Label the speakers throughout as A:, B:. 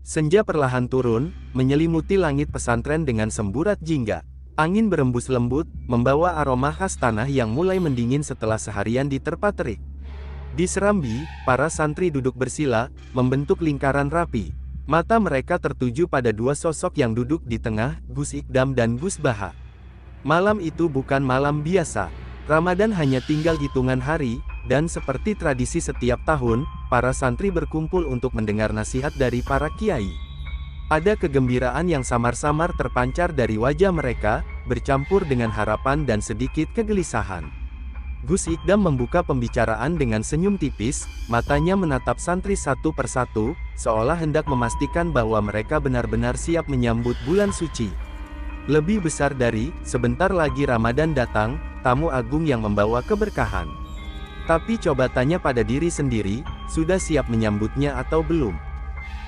A: Senja perlahan turun, menyelimuti langit pesantren dengan semburat jingga. Angin berembus lembut, membawa aroma khas tanah yang mulai mendingin setelah seharian diterpa terik. Di serambi, para santri duduk bersila, membentuk lingkaran rapi. Mata mereka tertuju pada dua sosok yang duduk di tengah, Gus Ikdam dan Gus Baha. Malam itu bukan malam biasa. Ramadan hanya tinggal hitungan hari, dan seperti tradisi setiap tahun, para santri berkumpul untuk mendengar nasihat dari para kiai. Ada kegembiraan yang samar-samar terpancar dari wajah mereka, bercampur dengan harapan dan sedikit kegelisahan. Gus Ikdam membuka pembicaraan dengan senyum tipis, matanya menatap santri satu persatu, seolah hendak memastikan bahwa mereka benar-benar siap menyambut bulan suci. Lebih besar dari, sebentar lagi Ramadan datang, tamu agung yang membawa keberkahan. Tapi coba tanya pada diri sendiri, sudah siap menyambutnya atau belum?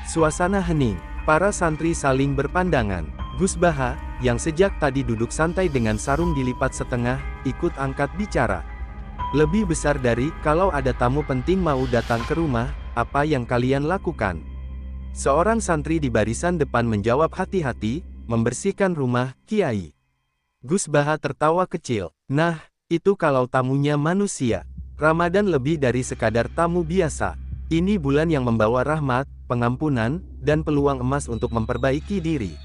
A: Suasana hening, para santri saling berpandangan. Gus Baha, yang sejak tadi duduk santai dengan sarung dilipat setengah, ikut angkat bicara. Lebih besar dari, kalau ada tamu penting mau datang ke rumah, apa yang kalian lakukan? Seorang santri di barisan depan menjawab hati-hati, membersihkan rumah, Kiai. Gus Baha tertawa kecil. Nah, itu kalau tamunya manusia. Ramadan lebih dari sekadar tamu biasa. Ini bulan yang membawa rahmat, pengampunan, dan peluang emas untuk memperbaiki diri.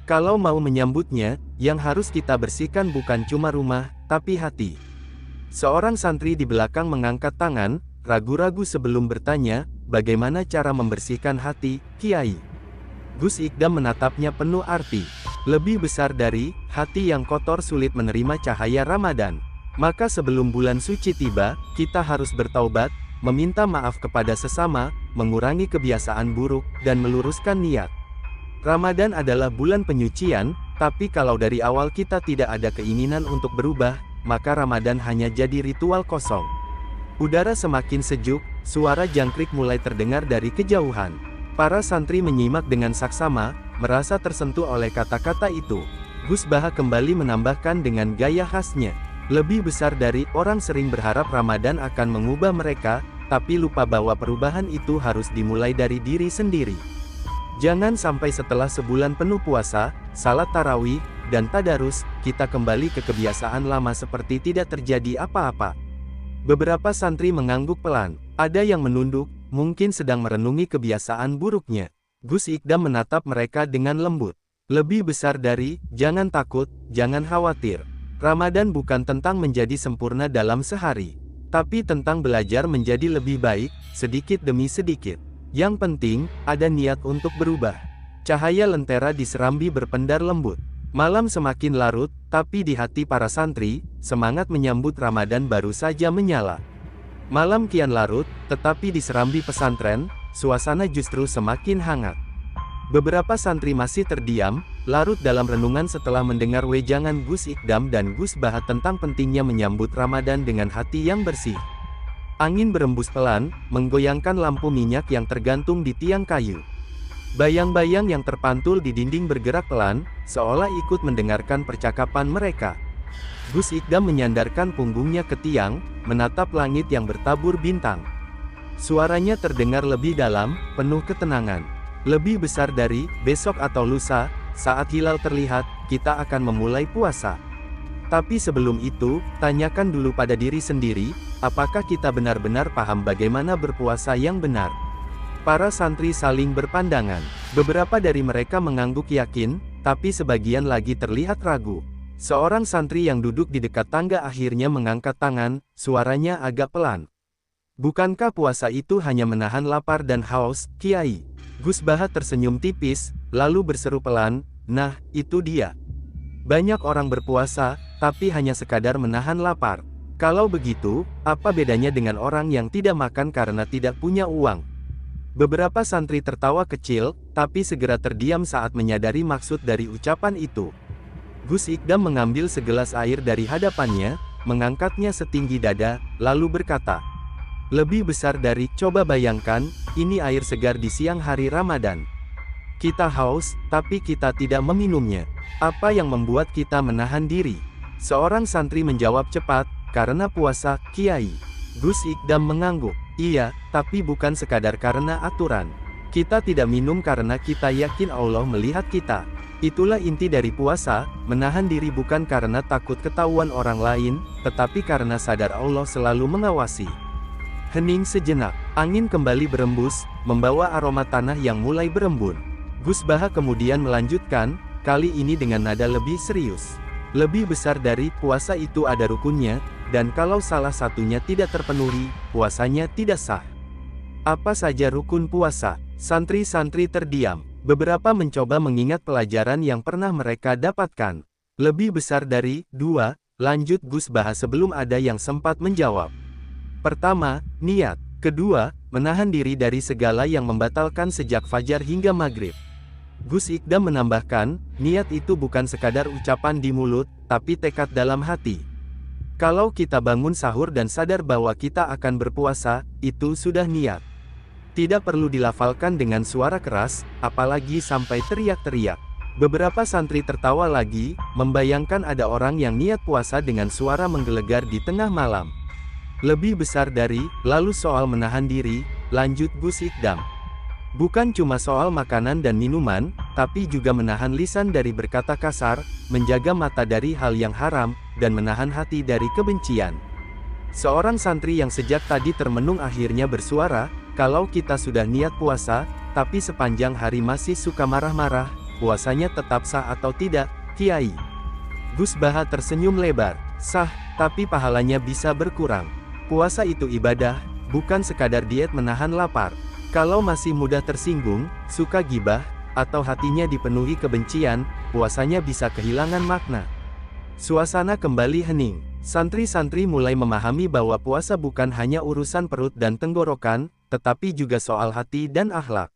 A: Kalau mau menyambutnya, yang harus kita bersihkan bukan cuma rumah, tapi hati. Seorang santri di belakang mengangkat tangan, ragu-ragu sebelum bertanya, bagaimana cara membersihkan hati, Kiai? Gus Ikdam menatapnya penuh arti. Lebih besar dari, hati yang kotor sulit menerima cahaya Ramadan. Maka sebelum bulan suci tiba, kita harus bertaubat, meminta maaf kepada sesama, mengurangi kebiasaan buruk, dan meluruskan niat. Ramadan adalah bulan penyucian, tapi kalau dari awal kita tidak ada keinginan untuk berubah, maka Ramadan hanya jadi ritual kosong. Udara semakin sejuk, suara jangkrik mulai terdengar dari kejauhan. Para santri menyimak dengan saksama, merasa tersentuh oleh kata-kata itu. Gus Baha kembali menambahkan dengan gaya khasnya. Lebih besar dari, orang sering berharap Ramadan akan mengubah mereka, tapi lupa bahwa perubahan itu harus dimulai dari diri sendiri. Jangan sampai setelah sebulan penuh puasa, salat tarawih, dan tadarus, kita kembali ke kebiasaan lama seperti tidak terjadi apa-apa. Beberapa santri mengangguk pelan, ada yang menunduk, mungkin sedang merenungi kebiasaan buruknya. Gus Ikdam menatap mereka dengan lembut. Lebih besar dari, jangan takut, jangan khawatir. Ramadan bukan tentang menjadi sempurna dalam sehari, tapi tentang belajar menjadi lebih baik, sedikit demi sedikit. Yang penting, ada niat untuk berubah. Cahaya lentera di serambi berpendar lembut. Malam semakin larut, tapi di hati para santri, semangat menyambut Ramadan baru saja menyala. Malam kian larut, tetapi di serambi pesantren, suasana justru semakin hangat. Beberapa santri masih terdiam, larut dalam renungan setelah mendengar wejangan Gus Ikdam dan Gus Baha tentang pentingnya menyambut Ramadan dengan hati yang bersih. Angin berembus pelan, menggoyangkan lampu minyak yang tergantung di tiang kayu. Bayang-bayang yang terpantul di dinding bergerak pelan, seolah ikut mendengarkan percakapan mereka. Gus Ikdam menyandarkan punggungnya ke tiang, menatap langit yang bertabur bintang. Suaranya terdengar lebih dalam, penuh ketenangan. Lebih besar dari, besok atau lusa, saat hilal terlihat, kita akan memulai puasa. Tapi sebelum itu, tanyakan dulu pada diri sendiri, apakah kita benar-benar paham bagaimana berpuasa yang benar? Para santri saling berpandangan. Beberapa dari mereka mengangguk yakin, tapi sebagian lagi terlihat ragu. Seorang santri yang duduk di dekat tangga akhirnya mengangkat tangan, suaranya agak pelan. Bukankah puasa itu hanya menahan lapar dan haus, Kiai? Gus Baha tersenyum tipis, lalu berseru pelan, nah, itu dia. Banyak orang berpuasa, tapi hanya sekadar menahan lapar. Kalau begitu, apa bedanya dengan orang yang tidak makan karena tidak punya uang? Beberapa santri tertawa kecil, tapi segera terdiam saat menyadari maksud dari ucapan itu. Gus Ikdam mengambil segelas air dari hadapannya, mengangkatnya setinggi dada, lalu berkata, lebih besar dari, coba bayangkan, ini air segar di siang hari Ramadan. Kita haus, tapi kita tidak meminumnya. Apa yang membuat kita menahan diri? Seorang santri menjawab cepat, karena puasa, Kiai. Gus Ikdam mengangguk. Iya, tapi bukan sekadar karena aturan. Kita tidak minum karena kita yakin Allah melihat kita. Itulah inti dari puasa, menahan diri bukan karena takut ketahuan orang lain, tetapi karena sadar Allah selalu mengawasi. Hening sejenak, angin kembali berembus, membawa aroma tanah yang mulai berembun. Gus Baha kemudian melanjutkan, kali ini dengan nada lebih serius. Lebih besar dari puasa itu ada rukunnya, dan kalau salah satunya tidak terpenuhi, puasanya tidak sah. Apa saja rukun puasa? Santri-santri terdiam. Beberapa mencoba mengingat pelajaran yang pernah mereka dapatkan. Lebih besar dari 2, lanjut Gus Baha sebelum ada yang sempat menjawab. Pertama, niat. Kedua, menahan diri dari segala yang membatalkan sejak fajar hingga maghrib. Gus Ikdam menambahkan, niat itu bukan sekadar ucapan di mulut, tapi tekad dalam hati. Kalau kita bangun sahur dan sadar bahwa kita akan berpuasa, itu sudah niat. Tidak perlu dilafalkan dengan suara keras, apalagi sampai teriak-teriak. Beberapa santri tertawa lagi, membayangkan ada orang yang niat puasa dengan suara menggelegar di tengah malam. Lebih besar dari, lalu soal menahan diri, lanjut Gus Ikdam. Bukan cuma soal makanan dan minuman, tapi juga menahan lisan dari berkata kasar, menjaga mata dari hal yang haram, dan menahan hati dari kebencian. Seorang santri yang sejak tadi termenung akhirnya bersuara, kalau kita sudah niat puasa, tapi sepanjang hari masih suka marah-marah, puasanya tetap sah atau tidak, Kiai? Gus Baha tersenyum lebar. Sah, tapi pahalanya bisa berkurang. Puasa itu ibadah, bukan sekadar diet menahan lapar. Kalau masih mudah tersinggung, suka gibah, atau hatinya dipenuhi kebencian, puasanya bisa kehilangan makna. Suasana kembali hening. Santri-santri mulai memahami bahwa puasa bukan hanya urusan perut dan tenggorokan, tetapi juga soal hati dan akhlak.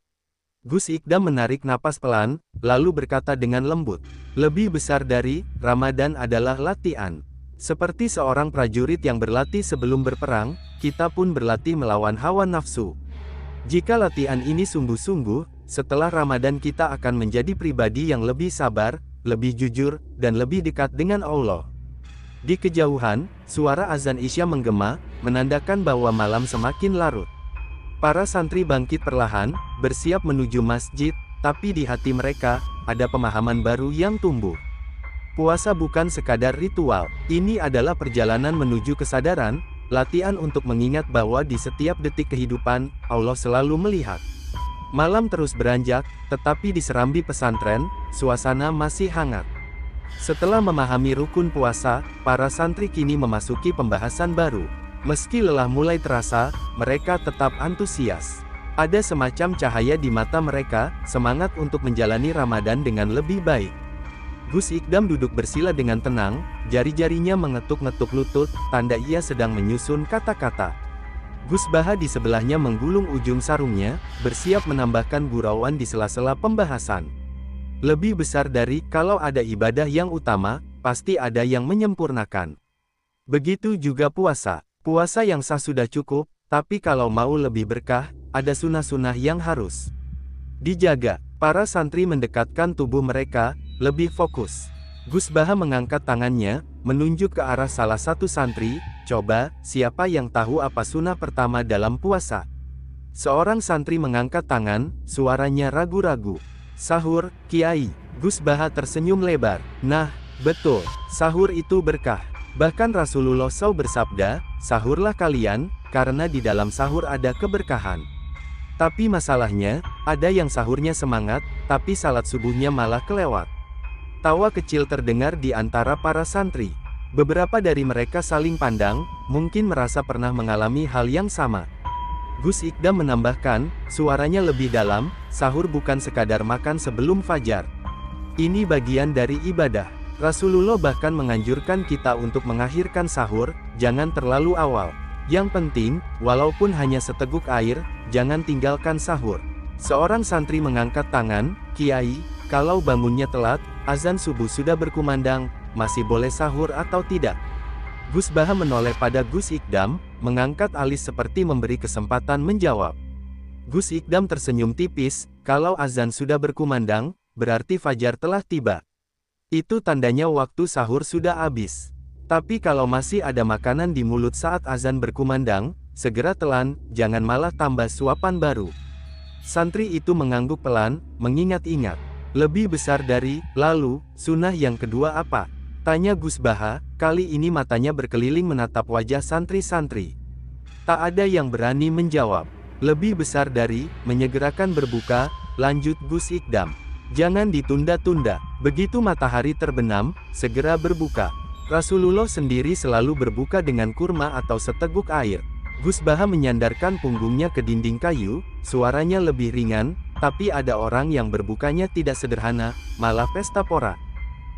A: Gus Ikdam menarik napas pelan, lalu berkata dengan lembut, lebih besar dari Ramadan adalah latihan. Seperti seorang prajurit yang berlatih sebelum berperang, kita pun berlatih melawan hawa nafsu. Jika latihan ini sungguh-sungguh, setelah Ramadan kita akan menjadi pribadi yang lebih sabar, lebih jujur, dan lebih dekat dengan Allah. Di kejauhan, suara azan Isya menggema, menandakan bahwa malam semakin larut. Para santri bangkit perlahan, bersiap menuju masjid, tapi di hati mereka, ada pemahaman baru yang tumbuh. Puasa bukan sekadar ritual, ini adalah perjalanan menuju kesadaran, latihan untuk mengingat bahwa di setiap detik kehidupan, Allah selalu melihat. Malam terus beranjak, tetapi di serambi pesantren, suasana masih hangat. Setelah memahami rukun puasa, para santri kini memasuki pembahasan baru. Meski lelah mulai terasa, mereka tetap antusias. Ada semacam cahaya di mata mereka, semangat untuk menjalani Ramadan dengan lebih baik. Gus Ikdam duduk bersila dengan tenang, jari-jarinya mengetuk-ngetuk lutut, tanda ia sedang menyusun kata-kata. Gus Baha di sebelahnya menggulung ujung sarungnya, bersiap menambahkan gurauan di sela-sela pembahasan. Lebih besar dari, kalau ada ibadah yang utama, pasti ada yang menyempurnakan. Begitu juga puasa. Puasa yang sah sudah cukup, tapi kalau mau lebih berkah, ada sunnah-sunnah yang harus dijaga. Para santri mendekatkan tubuh mereka, lebih fokus. Gus Baha mengangkat tangannya, menunjuk ke arah salah satu santri, coba, siapa yang tahu apa sunnah pertama dalam puasa? Seorang santri mengangkat tangan, suaranya ragu-ragu. Sahur, Kiai. Gus Baha tersenyum lebar. Nah, betul, sahur itu berkah. Bahkan Rasulullah SAW bersabda, sahurlah kalian, karena di dalam sahur ada keberkahan. Tapi masalahnya, ada yang sahurnya semangat, tapi salat subuhnya malah kelewat. Tawa kecil terdengar di antara para santri. Beberapa dari mereka saling pandang, mungkin merasa pernah mengalami hal yang sama. Gus Ikdam menambahkan, suaranya lebih dalam, sahur bukan sekadar makan sebelum fajar. Ini bagian dari ibadah. Rasulullah bahkan menganjurkan kita untuk mengakhirkan sahur, jangan terlalu awal. Yang penting, walaupun hanya seteguk air, jangan tinggalkan sahur. Seorang santri mengangkat tangan, Kiai, kalau bangunnya telat, azan subuh sudah berkumandang, masih boleh sahur atau tidak? Gus Baha menoleh pada Gus Ikdam, mengangkat alis seperti memberi kesempatan menjawab. Gus Ikdam tersenyum tipis, kalau azan sudah berkumandang, berarti fajar telah tiba. Itu tandanya waktu sahur sudah habis. Tapi kalau masih ada makanan di mulut saat azan berkumandang, segera telan, jangan malah tambah suapan baru. Santri itu mengangguk pelan, mengingat-ingat. Lebih besar dari, lalu, sunnah yang kedua apa? Tanya Gus Baha, kali ini matanya berkeliling menatap wajah santri-santri. Tak ada yang berani menjawab. Lebih besar dari, menyegerakan berbuka, lanjut Gus Ikdam. Jangan ditunda-tunda. Begitu matahari terbenam, segera berbuka. Rasulullah sendiri selalu berbuka dengan kurma atau seteguk air. Gus Baha menyandarkan punggungnya ke dinding kayu, suaranya lebih ringan, tapi ada orang yang berbukanya tidak sederhana, malah pesta pora.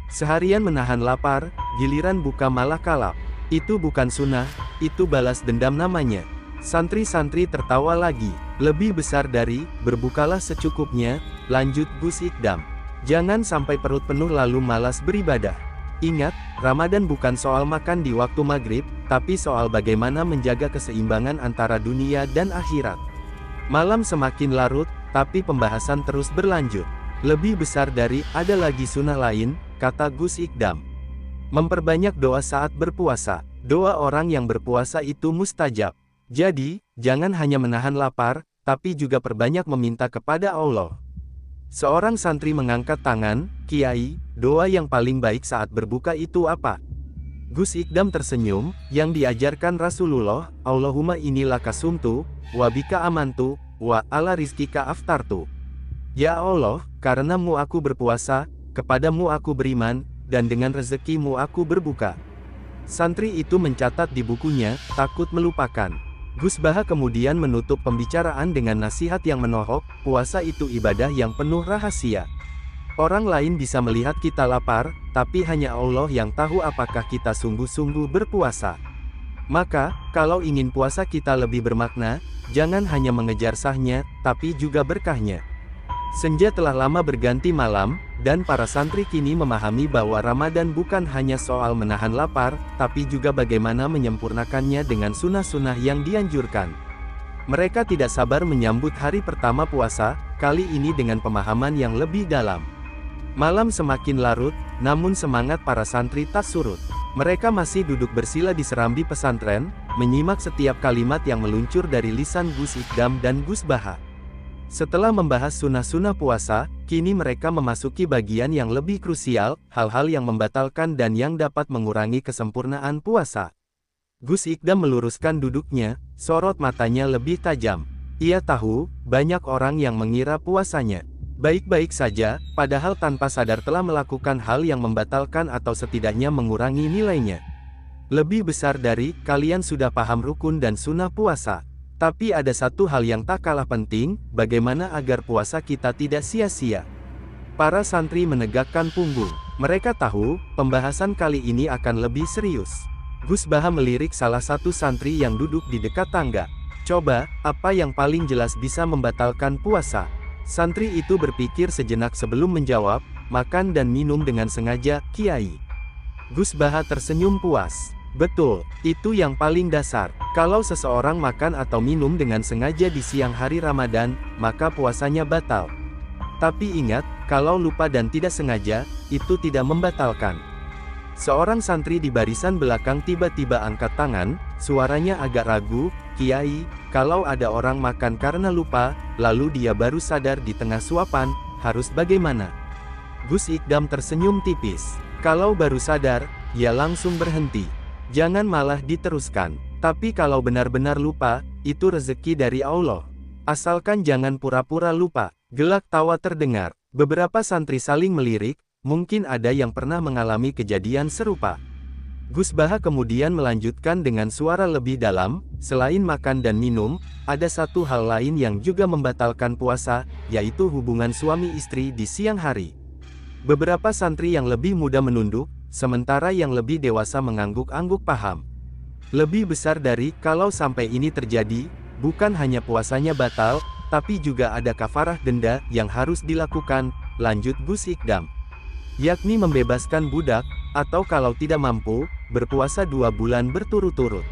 A: Seharian menahan lapar, giliran buka malah kalap. Itu bukan sunnah, itu balas dendam namanya. Santri-santri tertawa lagi. Lebih besar dari, berbukalah secukupnya, lanjut Gus Ikdam. Jangan sampai perut penuh lalu malas beribadah. Ingat, Ramadan bukan soal makan di waktu maghrib, tapi soal bagaimana menjaga keseimbangan antara dunia dan akhirat. Malam semakin larut, tapi pembahasan terus berlanjut. Lebih besar dari, ada lagi sunnah lain, kata Gus Ikdam. Memperbanyak doa saat berpuasa. Doa orang yang berpuasa itu mustajab. Jadi, jangan hanya menahan lapar, tapi juga perbanyak meminta kepada Allah. Seorang santri mengangkat tangan, "Kiai, doa yang paling baik saat berbuka itu apa?" Gus Ikdam tersenyum, yang diajarkan Rasulullah, "Allahumma inni laka sumtu, wa bika amantu, wa ala rizkika aftartu." Ya Allah, karenamu aku berpuasa, kepadamu aku beriman, dan dengan rezekimu aku berbuka. Santri itu mencatat di bukunya, takut melupakan. Gus Baha kemudian menutup pembicaraan dengan nasihat yang menohok, puasa itu ibadah yang penuh rahasia. Orang lain bisa melihat kita lapar, tapi hanya Allah yang tahu apakah kita sungguh-sungguh berpuasa. Maka, kalau ingin puasa kita lebih bermakna, jangan hanya mengejar sahnya, tapi juga berkahnya. Senja telah lama berganti malam, dan para santri kini memahami bahwa Ramadan bukan hanya soal menahan lapar, tapi juga bagaimana menyempurnakannya dengan sunnah-sunnah yang dianjurkan. Mereka tidak sabar menyambut hari pertama puasa, kali ini dengan pemahaman yang lebih dalam. Malam semakin larut, namun semangat para santri tak surut. Mereka masih duduk bersila di serambi pesantren, menyimak setiap kalimat yang meluncur dari lisan Gus Ikdam dan Gus Baha. Setelah membahas sunnah-sunnah puasa, kini mereka memasuki bagian yang lebih krusial, hal-hal yang membatalkan dan yang dapat mengurangi kesempurnaan puasa. Gus Ikdam meluruskan duduknya, sorot matanya lebih tajam. Ia tahu, banyak orang yang mengira puasanya baik-baik saja, padahal tanpa sadar telah melakukan hal yang membatalkan atau setidaknya mengurangi nilainya. Lebih besar dari, kalian sudah paham rukun dan sunnah puasa. Tapi ada satu hal yang tak kalah penting, bagaimana agar puasa kita tidak sia-sia. Para santri menegakkan punggung. Mereka tahu, pembahasan kali ini akan lebih serius. Gus Baha melirik salah satu santri yang duduk di dekat tangga. "Coba, apa yang paling jelas bisa membatalkan puasa?" Santri itu berpikir sejenak sebelum menjawab, "Makan dan minum dengan sengaja, Kiai." Gus Baha tersenyum puas. "Betul, itu yang paling dasar. Kalau seseorang makan atau minum dengan sengaja di siang hari Ramadan, maka puasanya batal. Tapi ingat, kalau lupa dan tidak sengaja, itu tidak membatalkan." Seorang santri di barisan belakang tiba-tiba angkat tangan, suaranya agak ragu, "Kiai, kalau ada orang makan karena lupa, lalu dia baru sadar di tengah suapan, harus bagaimana?" Gus Ikdam tersenyum tipis. "Kalau baru sadar, ya langsung berhenti. Jangan malah diteruskan. Tapi kalau benar-benar lupa, itu rezeki dari Allah. Asalkan jangan pura-pura lupa." Gelak tawa terdengar. Beberapa santri saling melirik, mungkin ada yang pernah mengalami kejadian serupa. Gus Baha kemudian melanjutkan dengan suara lebih dalam, "Selain makan dan minum, ada satu hal lain yang juga membatalkan puasa, yaitu hubungan suami istri di siang hari." Beberapa santri yang lebih muda menunduk, sementara yang lebih dewasa mengangguk-angguk paham. Lebih besar dari, kalau sampai ini terjadi, bukan hanya puasanya batal, tapi juga ada kafarah denda yang harus dilakukan, lanjut Gus Ikdam. Yakni membebaskan budak, atau kalau tidak mampu, berpuasa 2 bulan berturut-turut.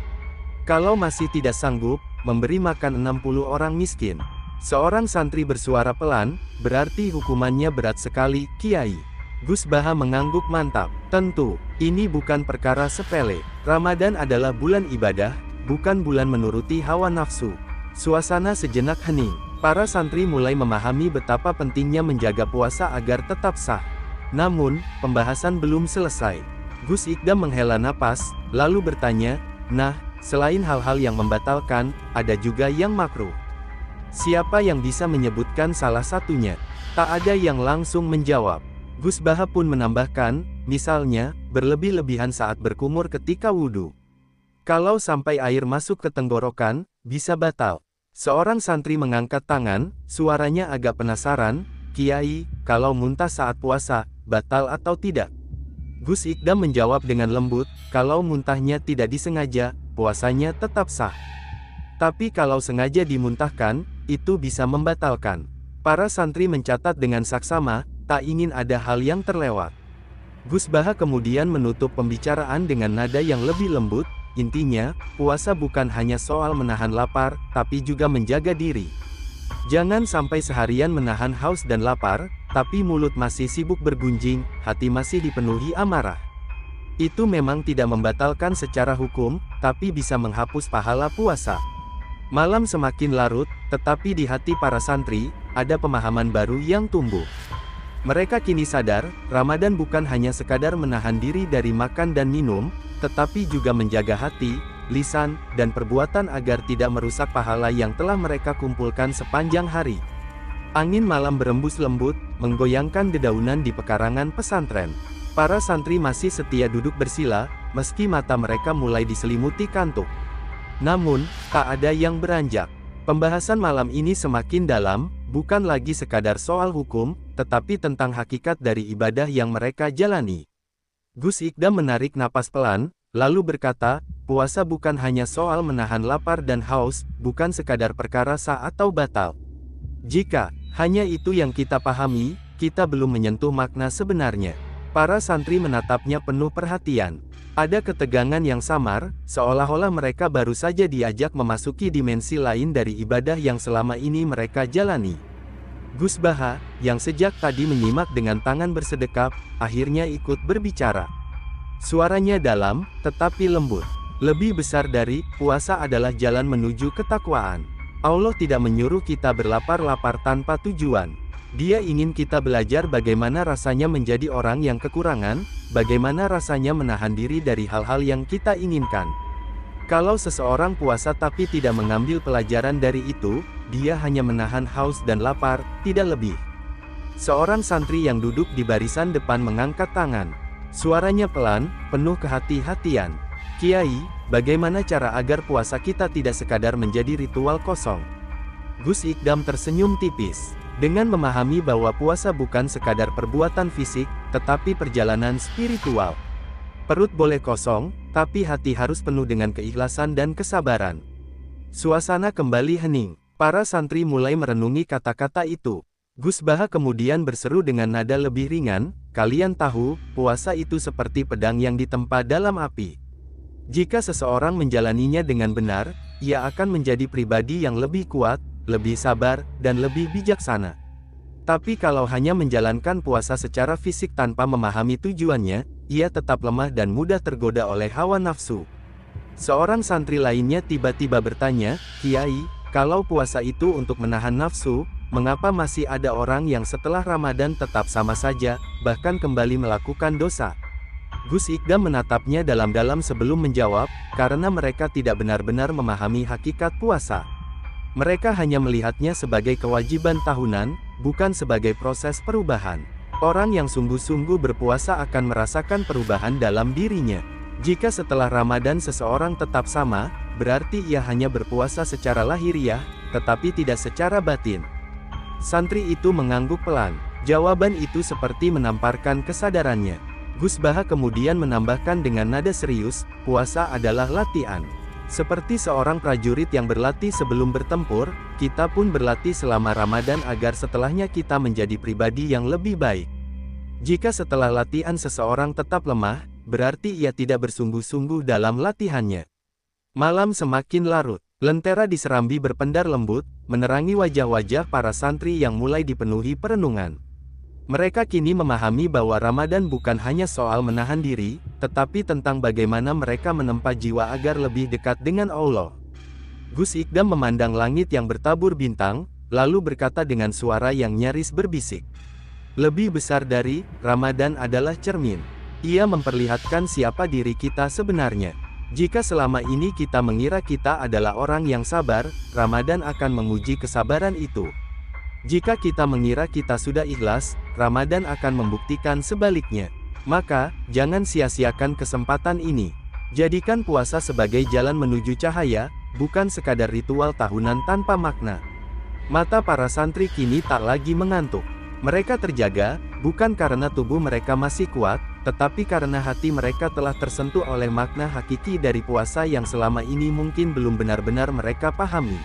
A: Kalau masih tidak sanggup, memberi makan 60 orang miskin. Seorang santri bersuara pelan, "Berarti hukumannya berat sekali, Kiai." Gus Baha mengangguk mantap. "Tentu, ini bukan perkara sepele. Ramadan adalah bulan ibadah, bukan bulan menuruti hawa nafsu." Suasana sejenak hening. Para santri mulai memahami betapa pentingnya menjaga puasa agar tetap sah. Namun, pembahasan belum selesai. Gus Ikdam menghela napas, lalu bertanya, "Nah, selain hal-hal yang membatalkan, ada juga yang makruh. Siapa yang bisa menyebutkan salah satunya?" Tak ada yang langsung menjawab. Gus Baha pun menambahkan, misalnya, berlebih-lebihan saat berkumur ketika wudhu. Kalau sampai air masuk ke tenggorokan, bisa batal. Seorang santri mengangkat tangan, suaranya agak penasaran, "Kiai, kalau muntah saat puasa, batal atau tidak?" Gus Ikdam menjawab dengan lembut, "Kalau muntahnya tidak disengaja, puasanya tetap sah. Tapi kalau sengaja dimuntahkan, itu bisa membatalkan." Para santri mencatat dengan saksama, tak ingin ada hal yang terlewat. Gus Baha kemudian menutup pembicaraan dengan nada yang lebih lembut, "Intinya, puasa bukan hanya soal menahan lapar, tapi juga menjaga diri. Jangan sampai seharian menahan haus dan lapar, tapi mulut masih sibuk bergunjing, hati masih dipenuhi amarah. Itu memang tidak membatalkan secara hukum, tapi bisa menghapus pahala puasa." Malam semakin larut, tetapi di hati para santri, ada pemahaman baru yang tumbuh. Mereka kini sadar, Ramadan bukan hanya sekadar menahan diri dari makan dan minum, tetapi juga menjaga hati, lisan, dan perbuatan agar tidak merusak pahala yang telah mereka kumpulkan sepanjang hari. Angin malam berembus lembut, menggoyangkan dedaunan di pekarangan pesantren. Para santri masih setia duduk bersila, meski mata mereka mulai diselimuti kantuk. Namun, tak ada yang beranjak. Pembahasan malam ini semakin dalam, bukan lagi sekadar soal hukum, tetapi tentang hakikat dari ibadah yang mereka jalani. Gus Ikdam menarik napas pelan, lalu berkata, "Puasa bukan hanya soal menahan lapar dan haus, bukan sekadar perkara sah atau batal. Jika hanya itu yang kita pahami, kita belum menyentuh makna sebenarnya." Para santri menatapnya penuh perhatian. Ada ketegangan yang samar, seolah-olah mereka baru saja diajak memasuki dimensi lain dari ibadah yang selama ini mereka jalani. Gus Baha, yang sejak tadi menyimak dengan tangan bersedekap, akhirnya ikut berbicara. Suaranya dalam, tetapi lembut. Lebih besar dari, puasa adalah jalan menuju ketakwaan. Allah tidak menyuruh kita berlapar-lapar tanpa tujuan. Dia ingin kita belajar bagaimana rasanya menjadi orang yang kekurangan, bagaimana rasanya menahan diri dari hal-hal yang kita inginkan. Kalau seseorang puasa tapi tidak mengambil pelajaran dari itu, dia hanya menahan haus dan lapar, tidak lebih. Seorang santri yang duduk di barisan depan mengangkat tangan. Suaranya pelan, penuh kehati-hatian. "Kiai, bagaimana cara agar puasa kita tidak sekadar menjadi ritual kosong?" Gus Ikdam tersenyum tipis. Dengan memahami bahwa puasa bukan sekadar perbuatan fisik, tetapi perjalanan spiritual. Perut boleh kosong, tapi hati harus penuh dengan keikhlasan dan kesabaran. Suasana kembali hening. Para santri mulai merenungi kata-kata itu. Gus Baha kemudian berseru dengan nada lebih ringan, "Kalian tahu, puasa itu seperti pedang yang ditempa dalam api. Jika seseorang menjalaninya dengan benar, ia akan menjadi pribadi yang lebih kuat, lebih sabar, dan lebih bijaksana. Tapi kalau hanya menjalankan puasa secara fisik tanpa memahami tujuannya, ia tetap lemah dan mudah tergoda oleh hawa nafsu." Seorang santri lainnya tiba-tiba bertanya, "Kiai, kalau puasa itu untuk menahan nafsu, mengapa masih ada orang yang setelah Ramadan tetap sama saja, bahkan kembali melakukan dosa?" Gus Ikdam menatapnya dalam-dalam sebelum menjawab, "Karena mereka tidak benar-benar memahami hakikat puasa. Mereka hanya melihatnya sebagai kewajiban tahunan, bukan sebagai proses perubahan. Orang yang sungguh-sungguh berpuasa akan merasakan perubahan dalam dirinya. Jika setelah Ramadan seseorang tetap sama, berarti ia hanya berpuasa secara lahiriah, tetapi tidak secara batin." Santri itu mengangguk pelan. Jawaban itu seperti menamparkan kesadarannya. Gus Baha kemudian menambahkan dengan nada serius, "Puasa adalah latihan. Seperti seorang prajurit yang berlatih sebelum bertempur, kita pun berlatih selama Ramadan agar setelahnya kita menjadi pribadi yang lebih baik. Jika setelah latihan seseorang tetap lemah, berarti ia tidak bersungguh-sungguh dalam latihannya." Malam semakin larut. Lentera di serambi berpendar lembut, menerangi wajah-wajah para santri yang mulai dipenuhi perenungan. Mereka kini memahami bahwa Ramadan bukan hanya soal menahan diri, tetapi tentang bagaimana mereka menempa jiwa agar lebih dekat dengan Allah. Gus Ikdam memandang langit yang bertabur bintang, lalu berkata dengan suara yang nyaris berbisik. Lebih besar dari Ramadan adalah cermin. Ia memperlihatkan siapa diri kita sebenarnya. Jika selama ini kita mengira kita adalah orang yang sabar, Ramadan akan menguji kesabaran itu. Jika kita mengira kita sudah ikhlas, Ramadan akan membuktikan sebaliknya. Maka, jangan sia-siakan kesempatan ini. Jadikan puasa sebagai jalan menuju cahaya, bukan sekadar ritual tahunan tanpa makna. Mata para santri kini tak lagi mengantuk. Mereka terjaga, bukan karena tubuh mereka masih kuat, tetapi karena hati mereka telah tersentuh oleh makna hakiki dari puasa yang selama ini mungkin belum benar-benar mereka pahami.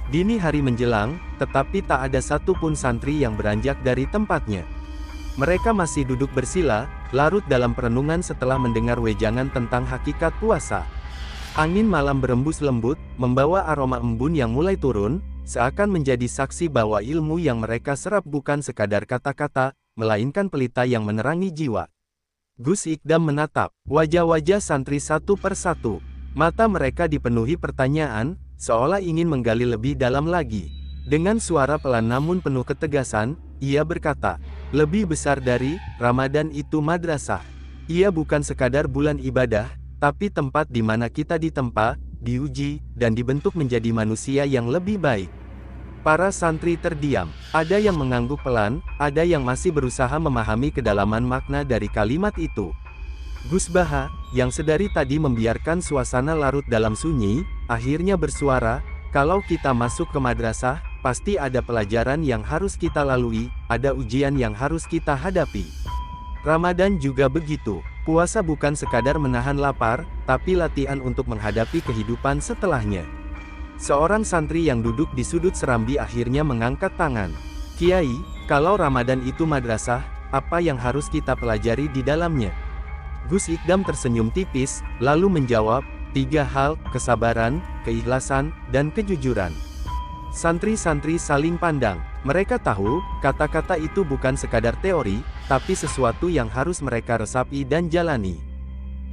A: Dini hari menjelang, tetapi tak ada satupun santri yang beranjak dari tempatnya. Mereka masih duduk bersila, larut dalam perenungan setelah mendengar wejangan tentang hakikat puasa. Angin malam berembus lembut, membawa aroma embun yang mulai turun, seakan menjadi saksi bahwa ilmu yang mereka serap bukan sekadar kata-kata, melainkan pelita yang menerangi jiwa. Gus Ikdam menatap wajah-wajah santri satu persatu. Mata mereka dipenuhi pertanyaan, seolah ingin menggali lebih dalam lagi. Dengan suara pelan namun penuh ketegasan, ia berkata, lebih besar dari Ramadan itu madrasah. Ia bukan sekadar bulan ibadah, tapi tempat di mana kita ditempa, diuji, dan dibentuk menjadi manusia yang lebih baik. Para santri terdiam. Ada yang mengangguk pelan, ada yang masih berusaha memahami kedalaman makna dari kalimat itu. Gus Baha, yang sedari tadi membiarkan suasana larut dalam sunyi, akhirnya bersuara, kalau kita masuk ke madrasah, pasti ada pelajaran yang harus kita lalui, ada ujian yang harus kita hadapi. Ramadan juga begitu. Puasa bukan sekadar menahan lapar, tapi latihan untuk menghadapi kehidupan setelahnya. Seorang santri yang duduk di sudut serambi akhirnya mengangkat tangan. Kiai, kalau Ramadan itu madrasah, apa yang harus kita pelajari di dalamnya? Gus Ikdam tersenyum tipis, lalu menjawab, 3 hal, kesabaran, keikhlasan, dan kejujuran. Santri-santri saling pandang. Mereka tahu, kata-kata itu bukan sekadar teori, tapi sesuatu yang harus mereka resapi dan jalani.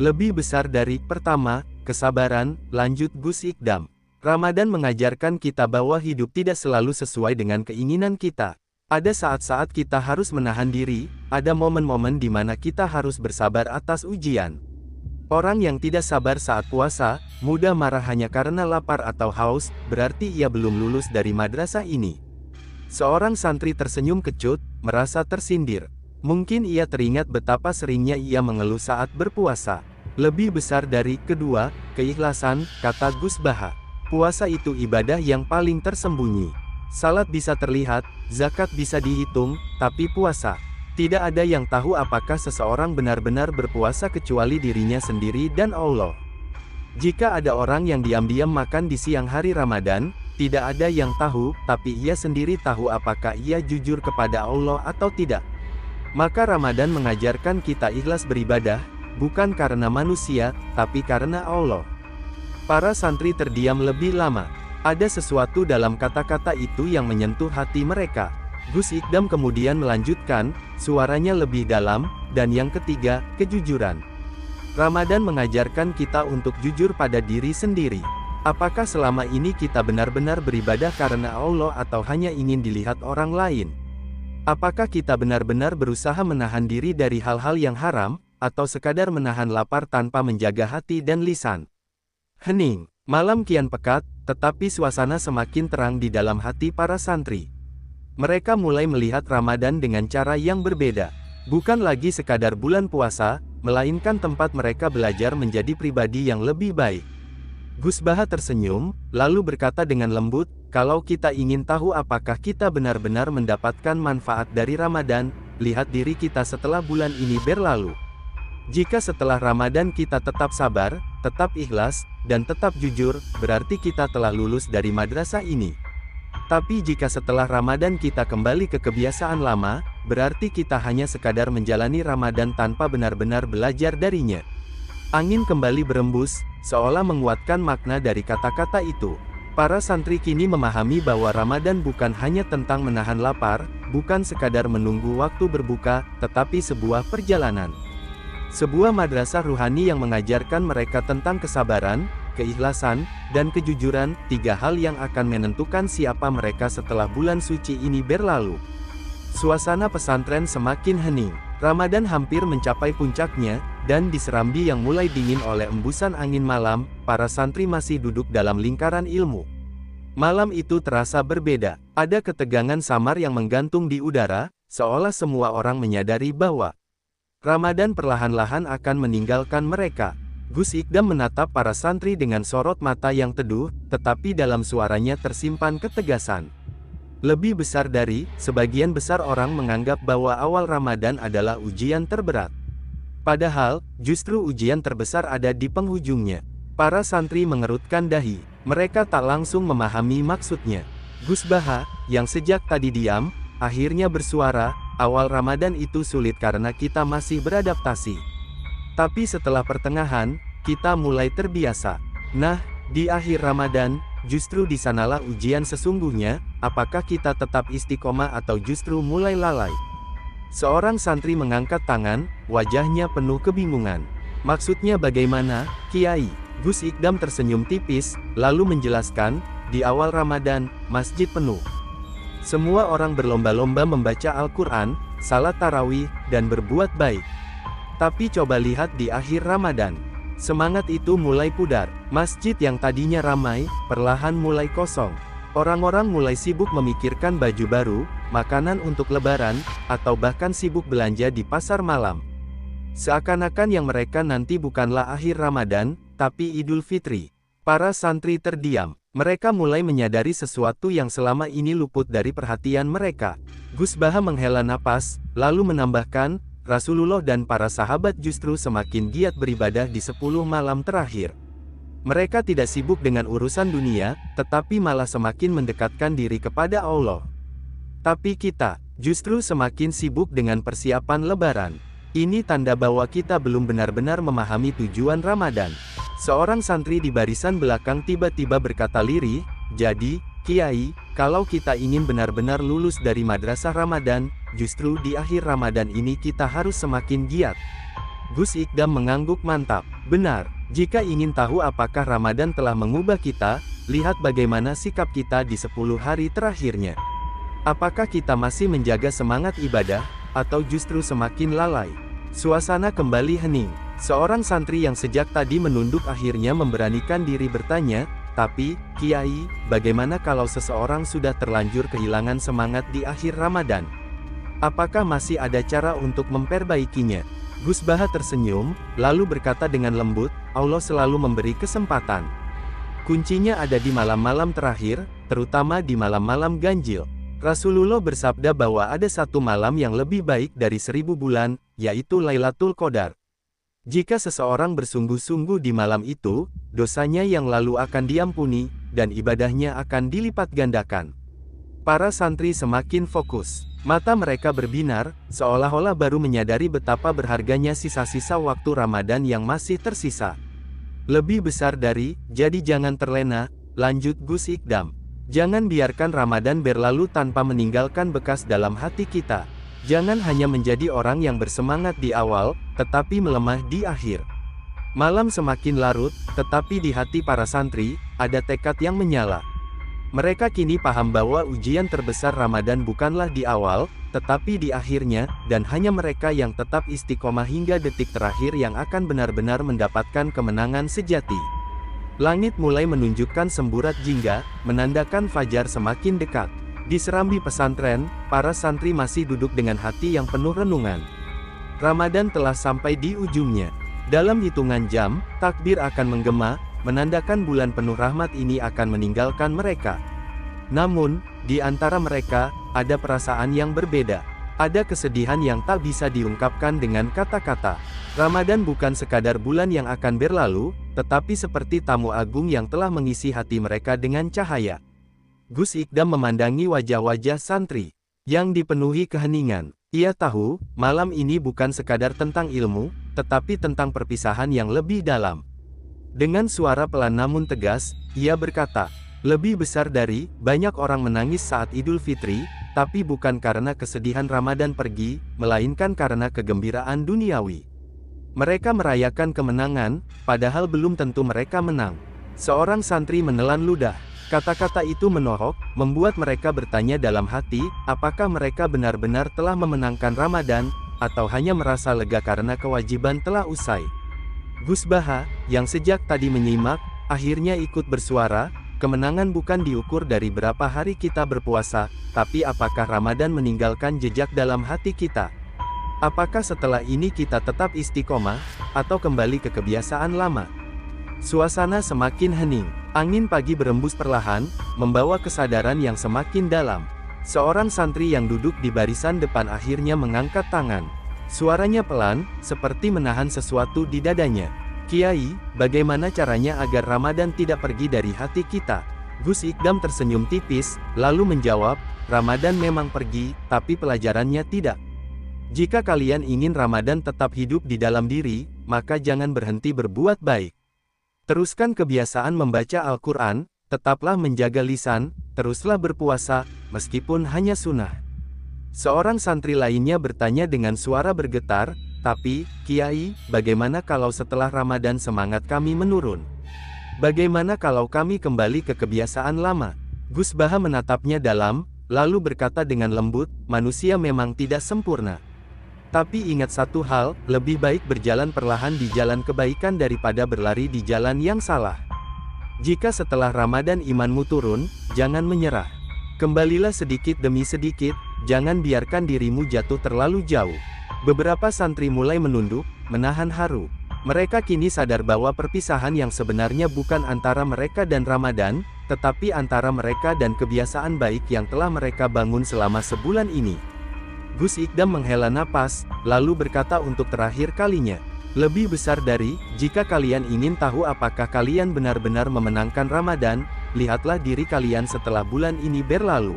A: Lebih besar dari, pertama, kesabaran, lanjut Gus Ikdam. Ramadan mengajarkan kita bahwa hidup tidak selalu sesuai dengan keinginan kita. Ada saat-saat kita harus menahan diri, ada momen-momen di mana kita harus bersabar atas ujian. Orang yang tidak sabar saat puasa, mudah marah hanya karena lapar atau haus, berarti ia belum lulus dari madrasah ini. Seorang santri tersenyum kecut, merasa tersindir. Mungkin ia teringat betapa seringnya ia mengeluh saat berpuasa. Lebih besar dari, kedua, keikhlasan, kata Gus Baha. Puasa itu ibadah yang paling tersembunyi. Salat bisa terlihat, zakat bisa dihitung, tapi puasa, tidak ada yang tahu apakah seseorang benar-benar berpuasa kecuali dirinya sendiri dan Allah. Jika ada orang yang diam-diam makan di siang hari Ramadan, tidak ada yang tahu, tapi ia sendiri tahu apakah ia jujur kepada Allah atau tidak. Maka Ramadan mengajarkan kita ikhlas beribadah, bukan karena manusia, tapi karena Allah. Para santri terdiam lebih lama. Ada sesuatu dalam kata-kata itu yang menyentuh hati mereka. Gus Ikdam kemudian melanjutkan, suaranya lebih dalam, dan yang ketiga, kejujuran. Ramadan mengajarkan kita untuk jujur pada diri sendiri. Apakah selama ini kita benar-benar beribadah karena Allah atau hanya ingin dilihat orang lain? Apakah kita benar-benar berusaha menahan diri dari hal-hal yang haram, atau sekadar menahan lapar tanpa menjaga hati dan lisan? Hening, malam kian pekat, tetapi suasana semakin terang di dalam hati para santri. Mereka mulai melihat Ramadan dengan cara yang berbeda. Bukan lagi sekadar bulan puasa, melainkan tempat mereka belajar menjadi pribadi yang lebih baik. Gus Baha tersenyum, lalu berkata dengan lembut, kalau kita ingin tahu apakah kita benar-benar mendapatkan manfaat dari Ramadan, lihat diri kita setelah bulan ini berlalu. Jika setelah Ramadan kita tetap sabar, tetap ikhlas, dan tetap jujur, berarti kita telah lulus dari madrasah ini. Tapi jika setelah Ramadan kita kembali ke kebiasaan lama, berarti kita hanya sekadar menjalani Ramadan tanpa benar-benar belajar darinya. Angin kembali berembus, seolah menguatkan makna dari kata-kata itu. Para santri kini memahami bahwa Ramadan bukan hanya tentang menahan lapar, bukan sekadar menunggu waktu berbuka, tetapi sebuah perjalanan. Sebuah madrasah ruhani yang mengajarkan mereka tentang kesabaran, keikhlasan, dan kejujuran, 3 hal yang akan menentukan siapa mereka setelah bulan suci ini berlalu. Suasana pesantren semakin hening. Ramadan hampir mencapai puncaknya, dan di Serambi yang mulai dingin oleh embusan angin malam, para santri masih duduk dalam lingkaran ilmu. Malam itu terasa berbeda. Ada ketegangan samar yang menggantung di udara, seolah semua orang menyadari bahwa Ramadan perlahan-lahan akan meninggalkan mereka. Gus Ikdam menatap para santri dengan sorot mata yang teduh, tetapi dalam suaranya tersimpan ketegasan. Lebih besar dari, sebagian besar orang menganggap bahwa awal Ramadan adalah ujian terberat. Padahal, justru ujian terbesar ada di penghujungnya. Para santri mengerutkan dahi. Mereka tak langsung memahami maksudnya. Gus Baha, yang sejak tadi diam, akhirnya bersuara, awal Ramadan itu sulit karena kita masih beradaptasi. Tapi setelah pertengahan, kita mulai terbiasa. Nah, di akhir Ramadan, justru di sanalah ujian sesungguhnya, apakah kita tetap istiqomah atau justru mulai lalai. Seorang santri mengangkat tangan, wajahnya penuh kebingungan. Maksudnya bagaimana, Kiai? Gus Ikdam tersenyum tipis, lalu menjelaskan, di awal Ramadan, masjid penuh. Semua orang berlomba-lomba membaca Al-Quran, salat tarawih, dan berbuat baik. Tapi coba lihat di akhir Ramadan. Semangat itu mulai pudar. Masjid yang tadinya ramai, perlahan mulai kosong. Orang-orang mulai sibuk memikirkan baju baru, makanan untuk lebaran, atau bahkan sibuk belanja di pasar malam. Seakan-akan yang mereka nanti bukanlah akhir Ramadan, tapi Idul Fitri. Para santri terdiam. Mereka mulai menyadari sesuatu yang selama ini luput dari perhatian mereka. Gus Baha menghela napas, lalu menambahkan, Rasulullah dan para sahabat justru semakin giat beribadah di 10 malam terakhir. Mereka tidak sibuk dengan urusan dunia, tetapi malah semakin mendekatkan diri kepada Allah. Tapi kita, justru semakin sibuk dengan persiapan lebaran. Ini tanda bahwa kita belum benar-benar memahami tujuan Ramadan. Seorang santri di barisan belakang tiba-tiba berkata lirih, jadi, Kiai, kalau kita ingin benar-benar lulus dari madrasah Ramadan, justru di akhir Ramadan ini kita harus semakin giat. Gus Ikdam mengangguk mantap. Benar, jika ingin tahu apakah Ramadan telah mengubah kita, lihat bagaimana sikap kita di 10 hari terakhirnya. Apakah kita masih menjaga semangat ibadah, atau justru semakin lalai? Suasana kembali hening. Seorang santri yang sejak tadi menunduk akhirnya memberanikan diri bertanya, tapi, Kiai, bagaimana kalau seseorang sudah terlanjur kehilangan semangat di akhir Ramadan? Apakah masih ada cara untuk memperbaikinya? Gus Baha tersenyum, lalu berkata dengan lembut, Allah selalu memberi kesempatan. Kuncinya ada di malam-malam terakhir, terutama di malam-malam ganjil. Rasulullah bersabda bahwa ada satu malam yang lebih baik dari 1000 bulan, yaitu Lailatul Qadar. Jika seseorang bersungguh-sungguh di malam itu, dosanya yang lalu akan diampuni, dan ibadahnya akan dilipat gandakan. Para santri semakin fokus. Mata mereka berbinar, seolah-olah baru menyadari betapa berharganya sisa-sisa waktu Ramadan yang masih tersisa. Lebih besar dari, jadi jangan terlena, lanjut Gus Ikdam. Jangan biarkan Ramadan berlalu tanpa meninggalkan bekas dalam hati kita. Jangan hanya menjadi orang yang bersemangat di awal, tetapi melemah di akhir. Malam semakin larut, tetapi di hati para santri, ada tekad yang menyala. Mereka kini paham bahwa ujian terbesar Ramadan bukanlah di awal, tetapi di akhirnya, dan hanya mereka yang tetap istiqomah hingga detik terakhir yang akan benar-benar mendapatkan kemenangan sejati. Langit mulai menunjukkan semburat jingga, menandakan fajar semakin dekat. Di serambi pesantren, para santri masih duduk dengan hati yang penuh renungan. Ramadan telah sampai di ujungnya. Dalam hitungan jam, takbir akan menggema, menandakan bulan penuh rahmat ini akan meninggalkan mereka. Namun, di antara mereka, ada perasaan yang berbeda. Ada kesedihan yang tak bisa diungkapkan dengan kata-kata. Ramadan bukan sekadar bulan yang akan berlalu, tetapi seperti tamu agung yang telah mengisi hati mereka dengan cahaya. Gus Ikdam memandangi wajah-wajah santri yang dipenuhi keheningan. Ia tahu, malam ini bukan sekadar tentang ilmu, tetapi tentang perpisahan yang lebih dalam. Dengan suara pelan namun tegas, ia berkata, lebih besar dari, banyak orang menangis saat Idul Fitri, tapi bukan karena kesedihan Ramadan pergi, melainkan karena kegembiraan duniawi. Mereka merayakan kemenangan, padahal belum tentu mereka menang. Seorang santri menelan ludah. Kata-kata itu menohok, membuat mereka bertanya dalam hati, apakah mereka benar-benar telah memenangkan Ramadan, atau hanya merasa lega karena kewajiban telah usai. Gus Baha, yang sejak tadi menyimak, akhirnya ikut bersuara, kemenangan bukan diukur dari berapa hari kita berpuasa, tapi apakah Ramadan meninggalkan jejak dalam hati kita. Apakah setelah ini kita tetap istiqomah, atau kembali ke kebiasaan lama? Suasana semakin hening. Angin pagi berembus perlahan, membawa kesadaran yang semakin dalam. Seorang santri yang duduk di barisan depan akhirnya mengangkat tangan. Suaranya pelan, seperti menahan sesuatu di dadanya. "Kiai, bagaimana caranya agar Ramadan tidak pergi dari hati kita?" Gus Ikdam tersenyum tipis, lalu menjawab, "Ramadan memang pergi, tapi pelajarannya tidak. Jika kalian ingin Ramadan tetap hidup di dalam diri, maka jangan berhenti berbuat baik. Teruskan kebiasaan membaca Al-Quran, tetaplah menjaga lisan, teruslah berpuasa, meskipun hanya sunnah." Seorang santri lainnya bertanya dengan suara bergetar, "Tapi, Kiai, bagaimana kalau setelah Ramadan semangat kami menurun? Bagaimana kalau kami kembali ke kebiasaan lama?" Gus Baha menatapnya dalam, lalu berkata dengan lembut, "Manusia memang tidak sempurna. Tapi ingat satu hal, lebih baik berjalan perlahan di jalan kebaikan daripada berlari di jalan yang salah. Jika setelah Ramadan imanmu turun, jangan menyerah. Kembalilah sedikit demi sedikit, jangan biarkan dirimu jatuh terlalu jauh." Beberapa santri mulai menunduk, menahan haru. Mereka kini sadar bahwa perpisahan yang sebenarnya bukan antara mereka dan Ramadan, tetapi antara mereka dan kebiasaan baik yang telah mereka bangun selama sebulan ini. Gus Ikdam menghela napas, lalu berkata untuk terakhir kalinya, "Lebih besar dari, jika kalian ingin tahu apakah kalian benar-benar memenangkan Ramadan, lihatlah diri kalian setelah bulan ini berlalu.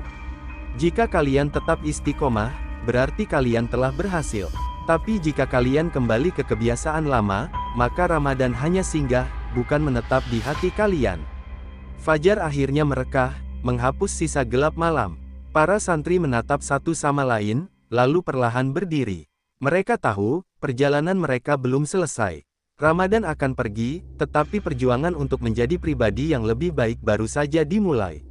A: Jika kalian tetap istiqomah, berarti kalian telah berhasil. Tapi jika kalian kembali ke kebiasaan lama, maka Ramadan hanya singgah, bukan menetap di hati kalian." Fajar akhirnya merekah, menghapus sisa gelap malam. Para santri menatap satu sama lain, lalu perlahan berdiri. Mereka tahu, perjalanan mereka belum selesai. Ramadan akan pergi, tetapi perjuangan untuk menjadi pribadi yang lebih baik baru saja dimulai.